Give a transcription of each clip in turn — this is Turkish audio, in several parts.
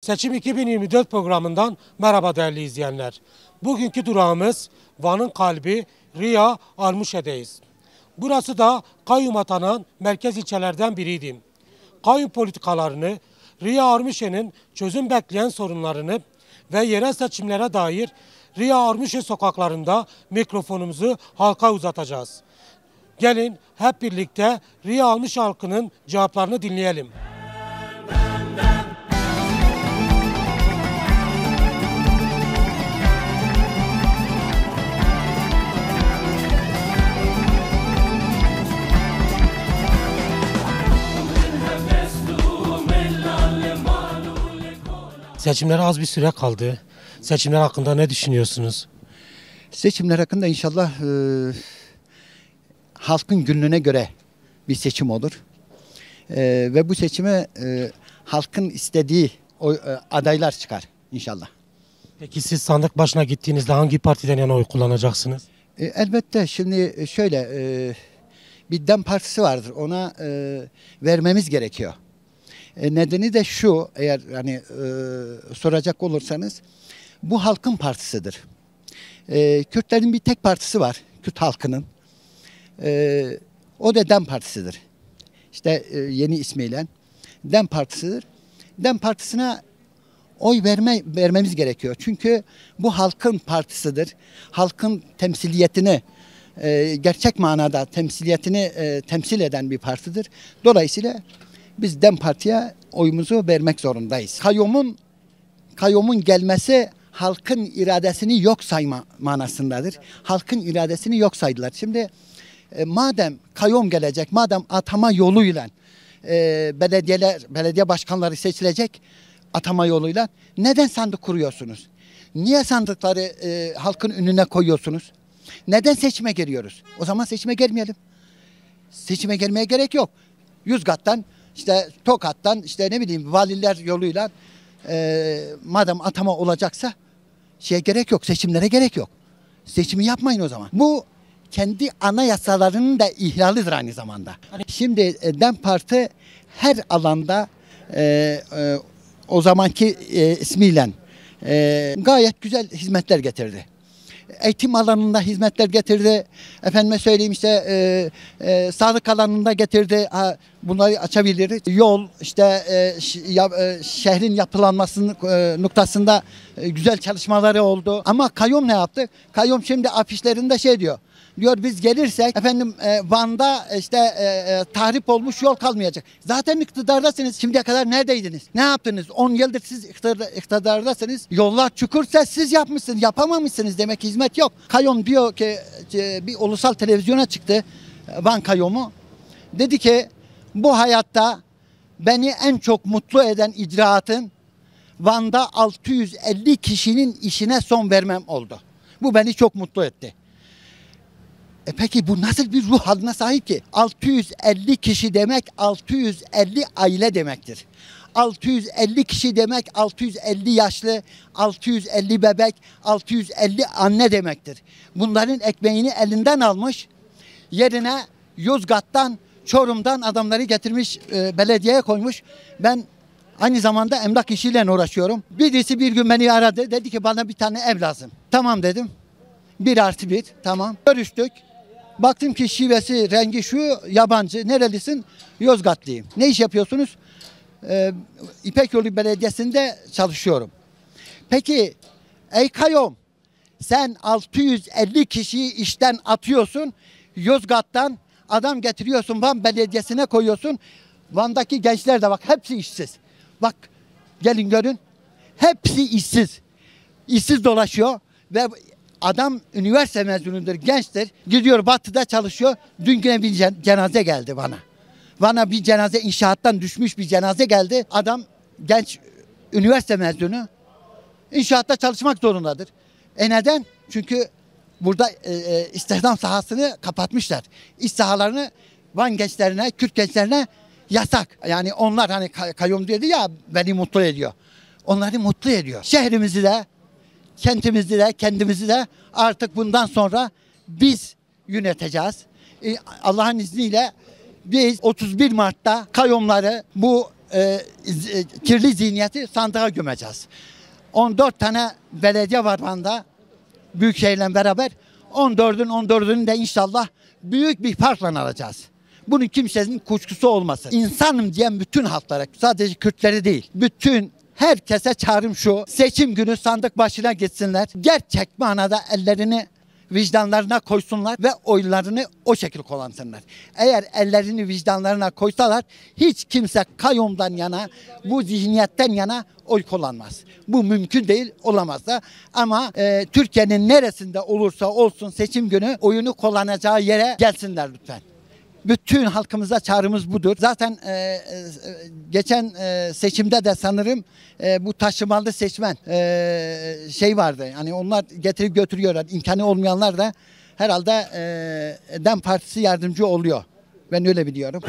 Seçim 2024 programından merhaba değerli izleyenler. Bugünkü durağımız Van'ın kalbi Riya Armuşe'deyiz. Burası da kayyum atanan merkez ilçelerden biriydi. Kayyum politikalarını, Riya Armuşe'nin çözüm bekleyen sorunlarını ve yerel seçimlere dair Riya Armuşe sokaklarında mikrofonumuzu halka uzatacağız. Gelin hep birlikte Riya Armuşe halkının cevaplarını dinleyelim. Seçimlere az bir süre kaldı. Seçimler hakkında ne düşünüyorsunuz? Seçimler hakkında inşallah halkın gönlüne göre bir seçim olur. Ve bu seçime halkın istediği adaylar çıkar inşallah. Peki siz sandık başına gittiğinizde hangi partiden yana oy kullanacaksınız? Elbette şimdi şöyle bir DEM partisi vardır, ona vermemiz gerekiyor. Nedeni de şu, eğer hani soracak olursanız, bu halkın partisidir. Kürtlerin bir tek partisi var, Kürt halkının. O da DEM partisidir. İşte yeni ismiyle DEM partisidir. DEM partisine oy vermemiz gerekiyor. Çünkü bu halkın partisidir. Halkın temsiliyetini, gerçek manada temsiliyetini temsil eden bir partidir. Dolayısıyla biz DEM Parti'ye oyumuzu vermek zorundayız. Kayyumun gelmesi halkın iradesini yok sayma manasındadır. Halkın iradesini yok saydılar. Şimdi madem kayyum gelecek, madem atama yoluyla belediye başkanları seçilecek atama yoluyla, neden sandık kuruyorsunuz? Niye sandıkları halkın önüne koyuyorsunuz? Neden seçime giriyoruz? O zaman seçime girmeyelim. Seçime girmeye gerek yok. Yozgat'tan, İşte Tokat'tan, işte ne bileyim valiler yoluyla madem atama olacaksa gerek yok, seçimlere gerek yok. Seçimi yapmayın o zaman. Bu kendi anayasalarının da ihlalidir aynı zamanda. Şimdi DEM Parti her alanda o zamanki ismiyle gayet güzel hizmetler getirdi. Eğitim alanında hizmetler getirdi. Efendime söyleyeyim, işte sağlık alanında getirdi. Bunları açabiliriz. Yol, işte şehrin yapılanması noktasında güzel çalışmaları oldu. Ama kayyum ne yaptı? Kayyum şimdi afişlerinde diyor. Diyor biz gelirsek efendim Van'da işte tahrip olmuş yol kalmayacak. Zaten iktidardasınız. Şimdiye kadar neredeydiniz? Ne yaptınız? 10 yıldır siz iktidardasınız. Yollar çukursa siz yapmışsınız. Yapamamışsınız, demek hizmet yok. Kayyum diyor ki, bir ulusal televizyona çıktı, Van kayyumu. Dedi ki bu hayatta beni en çok mutlu eden icraatın Van'da 650 kişinin işine son vermem oldu. Bu beni çok mutlu etti. Peki bu nasıl bir ruh haline sahip ki? 650 kişi demek 650 aile demektir. 650 kişi demek 650 yaşlı, 650 bebek, 650 anne demektir. Bunların ekmeğini elinden almış, yerine Yozgat'tan, Çorum'dan adamları getirmiş, belediyeye koymuş. Ben aynı zamanda emlak işiyle uğraşıyorum. Birisi bir gün beni aradı, dedi ki bana bir tane ev lazım. Tamam dedim. 1+1, tamam. Görüştük. Baktım ki şivesi, rengi şu, yabancı. Nerelisin? Yozgatlıyım. Ne iş yapıyorsunuz? İpek Yolu Belediyesi'nde çalışıyorum. Peki ey kayyum, sen 650 kişiyi işten atıyorsun. Yozgat'tan adam getiriyorsun, Van Belediyesi'ne koyuyorsun. Van'daki gençler de bak hepsi işsiz. Bak gelin görün. Hepsi işsiz. İşsiz dolaşıyor ve adam üniversite mezunudur, gençtir. Gidiyor Batı'da çalışıyor. Dün yine bir cenaze geldi bana. Bana bir cenaze, inşaattan düşmüş bir cenaze geldi. Adam genç, üniversite mezunu. İnşaatta çalışmak zorundadır. Neden? Çünkü burada istihdam sahasını kapatmışlar. İş sahalarını Van gençlerine, Kürt gençlerine yasak. Yani onlar hani kayyum dedi ya, beni mutlu ediyor. Onları mutlu ediyor. Şehrimizi de, kentimizi de, kendimizi de artık bundan sonra biz yöneteceğiz. Allah'ın izniyle biz 31 Mart'ta kayyumları bu kirli zihniyeti sandığa gömeceğiz. 14 tane belediye var Van'da. Büyükşehir'le beraber 14'ünü de inşallah büyük bir farkla alacağız. Bunun kimsenin kuşkusu olmasın. İnsanım diyen bütün halklara, sadece Kürtleri değil, bütün herkese çağrım şu: seçim günü sandık başına gitsinler. Gerçek manada ellerini vicdanlarına koysunlar ve oylarını o şekilde kullansınlar. Eğer ellerini vicdanlarına koysalar hiç kimse kayyumdan yana, bu zihniyetten yana oy kullanmaz. Bu mümkün değil, olamaz da. Ama Türkiye'nin neresinde olursa olsun seçim günü oyunu kullanacağı yere gelsinler lütfen. Bütün halkımıza çağrımız budur. Zaten geçen seçimde de sanırım bu taşımalı seçmen şey vardı. Hani onlar getirip götürüyorlar. İmkanı olmayanlar da herhalde DEM Partisi yardımcı oluyor. Ben öyle biliyorum.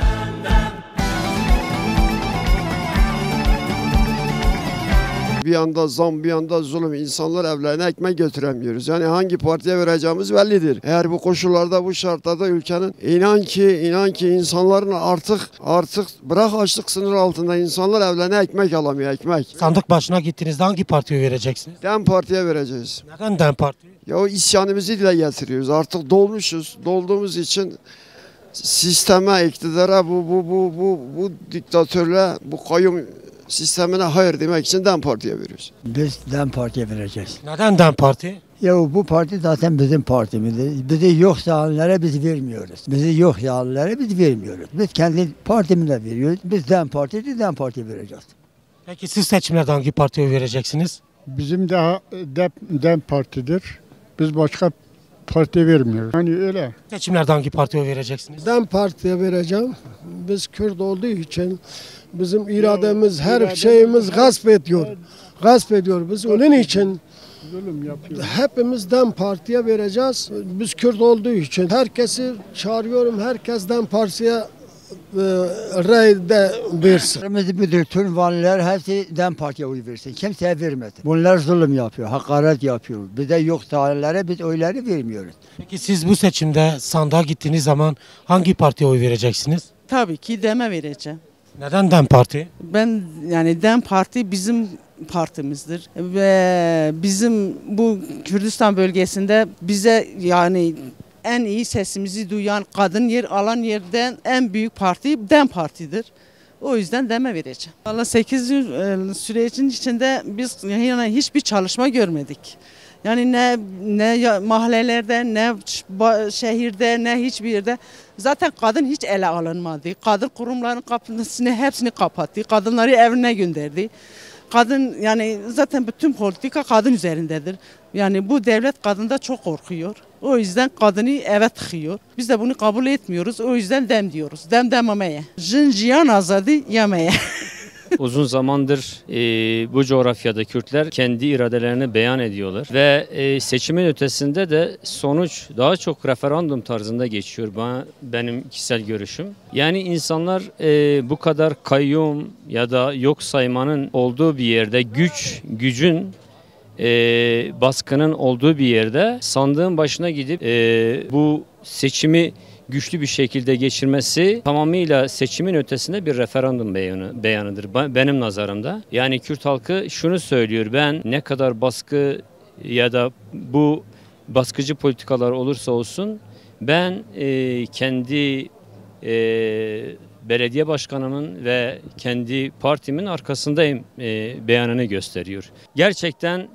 Bir yanda zam, bir yanda zulüm. İnsanlar evlerine ekmek götüremiyoruz. Yani hangi partiye vereceğimiz bellidir. Eğer bu koşullarda, bu şartlarda ülkenin inan ki insanların artık bırak açlık sınırı altında, insanlar evlerine ekmek alamıyor, ekmek. Sandık başına gittiğinizde hangi partiye vereceksiniz? DEM Parti'ye vereceğiz. Neden DEM Parti? Ya o isyanımızı dile getiriyoruz. Artık dolmuşuz. Dolduğumuz için sisteme, iktidara, bu diktatörle, bu kayyum sistemine hayır demek için DEM Parti'ye veriyoruz. Biz DEM Parti'ye vereceğiz. Neden DEM Parti? Ya bu parti zaten bizim partimizdir. Bizi yok sayanlara biz vermiyoruz. Bizi yok sayanlara biz vermiyoruz. Biz kendi partimize veriyoruz. Biz DEM Parti'ye vereceğiz. Peki siz seçimlerde hangi partiye vereceksiniz? Bizim daha DEM Parti'dir. Biz başka parti vermiyoruz. Yani öyle. Seçimlerde hangi partiye vereceksiniz? DEM Parti'ye vereceğim. Biz Kürt olduğu için bizim irademiz, her şeyimiz gasp ediyor. Gasp ediyor. Biz onun için Zulüm yapıyor. hepimiz DEM Parti'ye vereceğiz. Biz Kürt olduğu için herkesi çağırıyorum. Herkes DEM Parti'ye rayda versin. Kırmızı bir tüm valiler hepsi DEM Parti'ye oy versin. Kimseye vermesin. Bunlar zulüm yapıyor, hakaret yapıyor. Bize yok sayanlara biz oyları vermiyoruz. Peki siz bu seçimde sandığa gittiğiniz zaman hangi partiye oy vereceksiniz? Tabii ki DEM'e vereceğim. Neden DEM Parti? Ben yani DEM Parti bizim partimizdir ve bizim bu Kürdistan bölgesinde bize yani en iyi sesimizi duyan, kadın yer alan yerden en büyük parti DEM Parti'dir. O yüzden DEM'e vereceğim. Valla 8 yıl sürecin içinde biz yani hiçbir çalışma görmedik. Yani ne mahallelerde, ne şehirde, ne hiçbir yerde. Zaten kadın hiç ele alınmadı. Kadın kurumların kapısını hepsini kapattı. Kadınları evine gönderdi. Kadın yani zaten bütün politika kadın üzerindedir. Yani bu devlet kadında çok korkuyor. O yüzden kadını eve tıkıyor. Biz de bunu kabul etmiyoruz. O yüzden DEM diyoruz. DEM dememeye. Jiyan azadı yemeye. Uzun zamandır bu coğrafyada Kürtler kendi iradelerini beyan ediyorlar ve seçimin ötesinde de sonuç daha çok referandum tarzında geçiyor, benim kişisel görüşüm. Yani insanlar bu kadar kayyum ya da yok saymanın olduğu bir yerde, gücün baskının olduğu bir yerde sandığın başına gidip bu seçimi güçlü bir şekilde geçirmesi tamamıyla seçimin ötesinde bir referandum beyanıdır benim nazarımda. Yani Kürt halkı şunu söylüyor: ben ne kadar baskı ya da bu baskıcı politikalar olursa olsun ben kendi belediye başkanımın ve kendi partimin arkasındayım beyanını gösteriyor. Gerçekten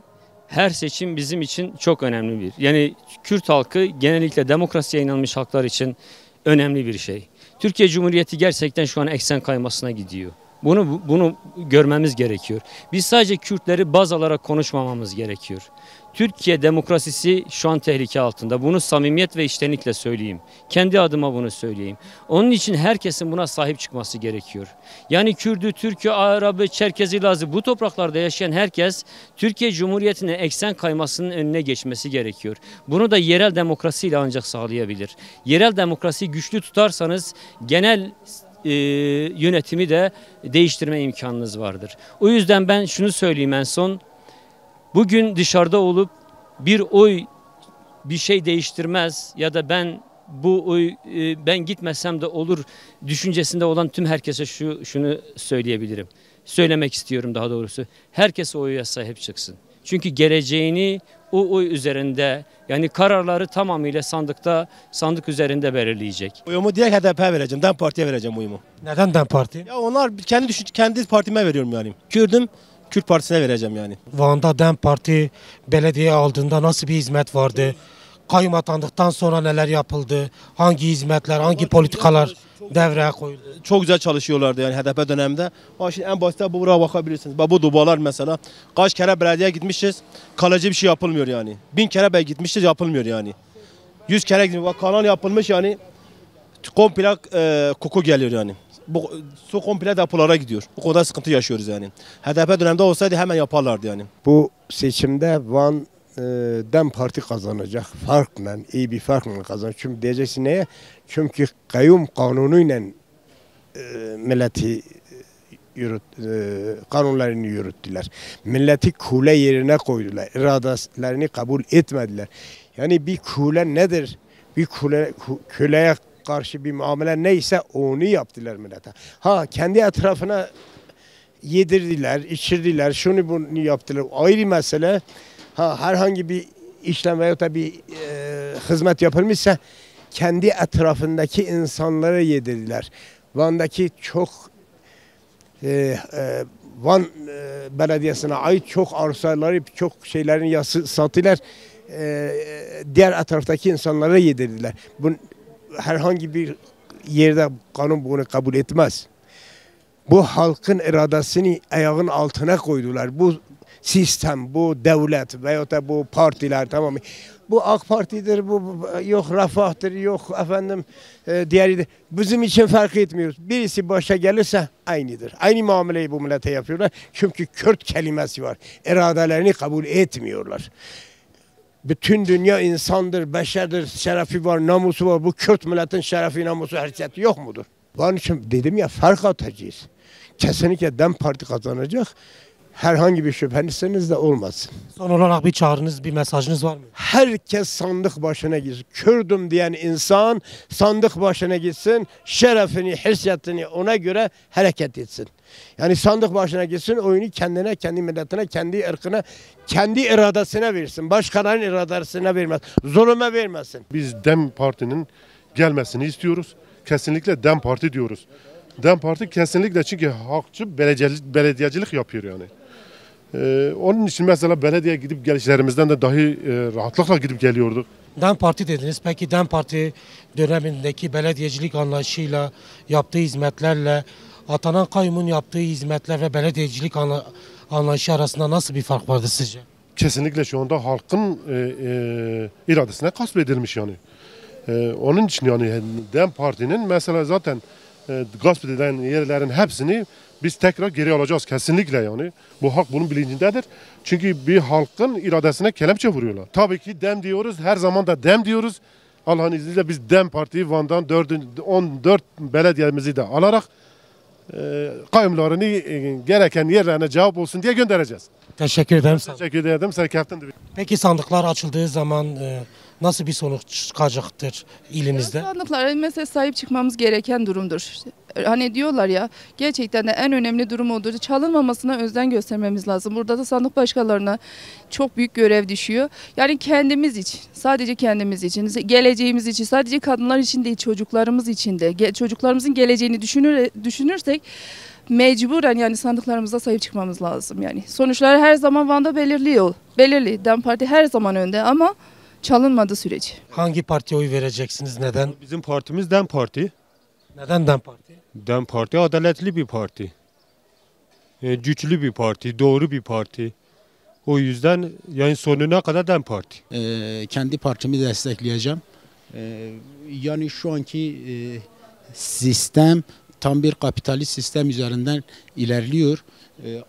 her seçim bizim için çok önemli bir. Yani Kürt halkı genellikle demokrasiye inanmış halklar için önemli bir şey. Türkiye Cumhuriyeti gerçekten şu an eksen kaymasına gidiyor. Bunu görmemiz gerekiyor. Biz sadece Kürtleri baz alarak konuşmamamız gerekiyor. Türkiye demokrasisi şu an tehlike altında. Bunu samimiyet ve içtenlikle söyleyeyim. Kendi adıma bunu söyleyeyim. Onun için herkesin buna sahip çıkması gerekiyor. Yani Kürdü, Türk'ü, Arap'ı, Çerkezi, Lazı, bu topraklarda yaşayan herkes Türkiye Cumhuriyeti'ne eksen kaymasının önüne geçmesi gerekiyor. Bunu da yerel demokrasiyle ancak sağlayabilir. Yerel demokrasiyi güçlü tutarsanız genel yönetimi de değiştirme imkanınız vardır. O yüzden ben şunu söyleyeyim en son. Bugün dışarıda olup bir oy bir şey değiştirmez ya da ben bu oy ben gitmesem de olur düşüncesinde olan tüm herkese şunu söyleyebilirim. Söylemek istiyorum daha doğrusu. Herkes oya sahip çıksın. Çünkü geleceğini o oy üzerinde, yani kararları tamamıyla sandık üzerinde belirleyecek. Oyumu direkt HDP'ye vereceğim. DEM Parti'ye vereceğim oyumu. Neden DEM Parti? Ya onlar kendi partime veriyorum yani. Kürdüm, Kürt Partisi'ne vereceğim yani. Van'da DEM Parti belediye aldığında nasıl bir hizmet vardı? Kayyum atandıktan sonra neler yapıldı? Hangi hizmetler, hangi politikalar devreye koyuldu? Çok güzel çalışıyorlardı yani HDP döneminde. Ama şimdi en basite buraya bakabilirsiniz. Bu dubalar mesela. Kaç kere belediyeye gitmişiz, kalıcı bir şey yapılmıyor yani. 1000 kere gitmişiz, yapılmıyor yani. 100 kere gitmiş, bak kanal yapılmış yani. Komple koku geliyor yani. Bu su komple depolara gidiyor. Bu kadar sıkıntı yaşıyoruz yani. HDP döneminde olsaydı hemen yaparlardı yani. Bu seçimde Van DEM Parti kazanacak. Farkla, iyi bir farkla kazanacak. Çünkü diyeceksin neye? Çünkü kayyum kanunuyla milleti kanunlarını yürüttüler. Milleti kule yerine koydular. İradelerini kabul etmediler. Yani bir kule nedir? Bir köleye karşı bir muamele neyse onu yaptılar millete. Ha kendi etrafına yedirdiler, içirdiler, şunu bunu yaptılar. Ayrı mesele. Ha herhangi bir işlem veya da bir hizmet yapılmışsa kendi etrafındaki insanlara yedirdiler. Van'daki çok Van Belediyesi'ne ait çok arsaları, çok şeylerin sattılar. Diğer etraftaki insanlara yedirdiler. Bu herhangi bir yerde kanun bunu kabul etmez. Bu halkın iradesini ayağın altına koydular. Bu sistem, bu devlet veyahut da bu partiler tamam mı? Bu AK Parti'dir, bu yok Refah'tır, yok efendim diğeridir. Bizim için fark etmiyoruz. Birisi başa gelirse aynıdır. Aynı muameleyi bu millete yapıyorlar. Çünkü Kürt kelimesi var. İradelerini kabul etmiyorlar. Bütün dünya insandır, beşerdir, şerefi var, namusu var. Bu Kürt milletin şerefi, namusu, haysiyeti yok mudur? Onun için dedim ya fark atacağız. Kesinlikle DEM Parti kazanacak. Herhangi bir şüpheniz de olmasın. Son olarak bir çağrınız, bir mesajınız var mı? Herkes sandık başına gitsin. Kürdüm diyen insan sandık başına gitsin. Şerefini, hissiyatını ona göre hareket etsin. Yani sandık başına gitsin, oyunu kendine, kendi milletine, kendi ırkına, kendi iradesine versin. Başkalarının iradesine vermez. Zulüme vermesin. Biz DEM Parti'nin gelmesini istiyoruz. Kesinlikle DEM Parti diyoruz. DEM Parti kesinlikle çünkü halkçı belediyecilik yapıyor yani. Onun için mesela belediye gidip gelişlerimizden de dahi rahatlıkla gidip geliyorduk. DEM Parti dediniz. Peki DEM Parti dönemindeki belediyecilik anlayışıyla, yaptığı hizmetlerle, atanan kayyumun yaptığı hizmetler ve belediyecilik anlayışı arasında nasıl bir fark vardı sizce? Kesinlikle şu anda halkın iradesine gasp edilmiş yani. Onun için yani DEM Parti'nin mesela zaten gasp edilen yerlerin hepsini biz tekrar geri alacağız kesinlikle yani. Bu halk bunun bilincindedir. Çünkü bir halkın iradesine kelepçe vuruyorlar. Tabii ki DEM diyoruz, her zaman da DEM diyoruz. Allah'ın izniyle biz DEM Parti Van'dan 14 belediyemizi de alarak kayyumlarını gereken yerlerine cevap olsun diye göndereceğiz. Teşekkür ederim. Teşekkür ederim. Peki sandıklar açıldığı zaman nasıl bir sonuç çıkacaktır ilimizde? Sandıklara mesela sahip çıkmamız gereken durumdur. Hani diyorlar ya, gerçekten de en önemli durum odur. Çalınmamasına özen göstermemiz lazım. Burada da sandık başkanlarına çok büyük görev düşüyor. Yani kendimiz için, sadece kendimiz için, geleceğimiz için, sadece kadınlar için değil, çocuklarımız için de, çocuklarımızın geleceğini düşünürsek mecburen yani sandıklarımıza sahip çıkmamız lazım. Yani sonuçlar her zaman Van'da belirli. DEM Parti her zaman önde ama çalınmadığı sürece. Hangi partiye oy vereceksiniz? Neden? Bizim partimiz DEM Parti. Neden DEM Parti? DEM Parti adaletli bir parti. Güçlü bir parti, doğru bir parti. O yüzden yani sonuna kadar DEM Parti. Kendi partimi destekleyeceğim. Yani şu anki sistem tam bir kapitalist sistem üzerinden ilerliyor.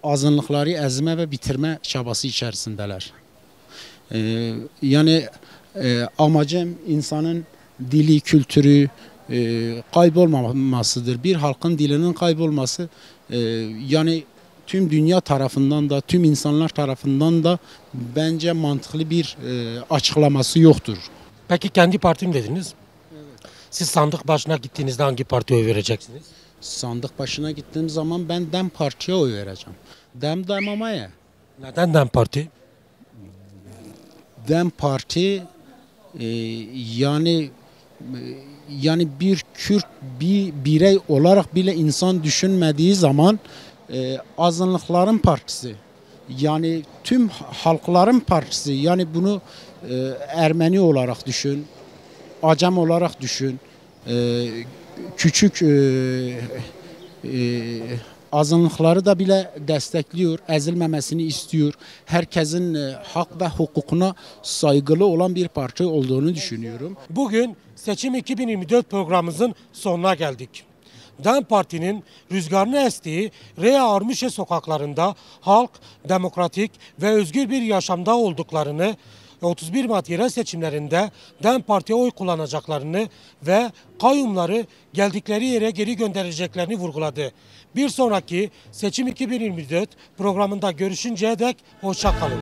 Azınlıkları ezme ve bitirme çabası içerisindeler. Yani amacım insanın dili, kültürü kaybolmamasıdır. Bir halkın dilinin kaybolması yani tüm dünya tarafından da tüm insanlar tarafından da bence mantıklı bir açıklaması yoktur. Peki kendi partim dediniz. Evet. Siz sandık başına gittiğinizde hangi partiye oy vereceksiniz? Sandık başına gittiğim zaman ben DEM Parti'ye oy vereceğim. DEM Amaya. Neden DEM Parti? DEM Parti yani bir Kürt bir birey olarak bile insan düşünmediği zaman azınlıkların partisi. Yani tüm halkların partisi. Yani bunu Ermeni olarak düşün, Acem olarak düşün, küçük azınlıkları da bile destekliyor, ezilmemesini istiyor. Herkesin hak ve hukukuna saygılı olan bir parti olduğunu düşünüyorum. Bugün Seçim 2024 programımızın sonuna geldik. DEM Parti'nin rüzgarını estiği Rea Armışe sokaklarında halk demokratik ve özgür bir yaşamda olduklarını, 31 Mart yerel seçimlerinde DEM Parti'ye oy kullanacaklarını ve kayyumları geldikleri yere geri göndereceklerini vurguladı. Bir sonraki Seçim 2024 programında görüşünceye dek hoşça kalın.